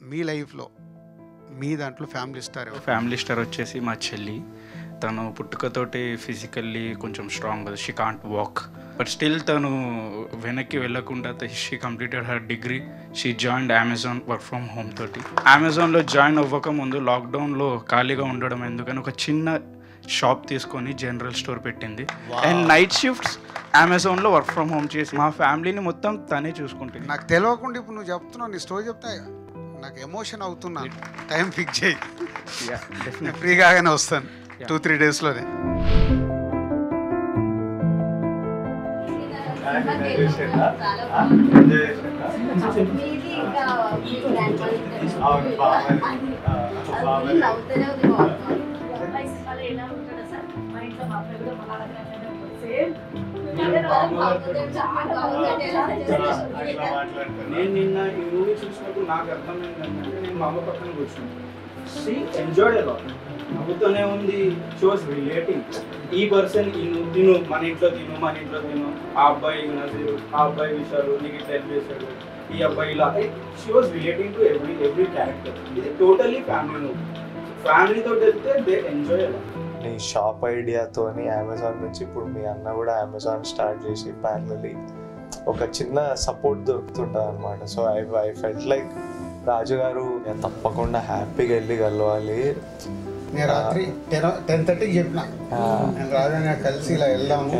మీ లైఫ్లో మీ దాంట్లో family star వచ్చేసి మా చెల్లి. తను పుట్టుకతోటి ఫిజికల్లీ కొంచెం strong, she can't walk, but still తను వెనక్కి వెళ్ళకుండా she completed her degree. She joined Amazon work from home తోటి. అమెజాన్లో జాయిన్ అవ్వక ముందు లాక్డౌన్లో ఖాళీగా ఉండడం ఎందుకని ఒక చిన్న షాప్ తీసుకొని జనరల్ స్టోర్ పెట్టింది. అండ్ నైట్ షిఫ్ట్స్ అమెజాన్లో వర్క్ ఫ్రమ్ హోమ్ చేసి మా ఫ్యామిలీని మొత్తం తనే చూసుకుంటుంది. నాకు తెలియకుండా ఇప్పుడు నువ్వు చెప్తున్నావు, నీ స్టోరీ చెప్తా నాకు ఎమోషన్ అవుతున్నా. టైం ఫిక్స్ చేయి, ఫ్రీగానే వస్తాను 2-3 డేస్లోనే. నేను నిన్న ఈ మూవీ చూసినప్పుడు నాకు అర్థమైందంటే నేను మా అమ్మ పక్కన కూర్చున్నాను. She enjoyed a lot. నవ్వుతూనే ఉంది. షీ వాస్ రిలేటింగ్ ఈ పర్సన్ తిను మన ఇంట్లో తిను, ఆ అబ్బాయి నజీరు, ఆ అబ్బాయి విషయాలు నీకు ఇట్లా హెల్ప్ చేశాడు, ఈ అబ్బాయి ఇలా. She was relating to every character. ఇది టోటలీ ఫ్యామిలీ మూవీ. ఫ్యామిలీతో వెళ్తే దే ఎంజాయ్ అలా. నీ షాప్ ఐడియాతోని అమెజాన్ నుంచి ఇప్పుడు మీ అన్న కూడా అమెజాన్ స్టార్ట్ చేసి ప్యారలీ ఒక చిన్న సపోర్ట్ దొరుకుతుంటుంది అనమాట. సో ఐ ఫెల్ట్ లైక్ రాజు గారు తప్పకుండా హ్యాపీగా వెళ్ళి కలవాలి. నేను రాత్రి 10:30కి చెప్పిన, నేను రాజు కలిసి ఇలా వెళ్దాము.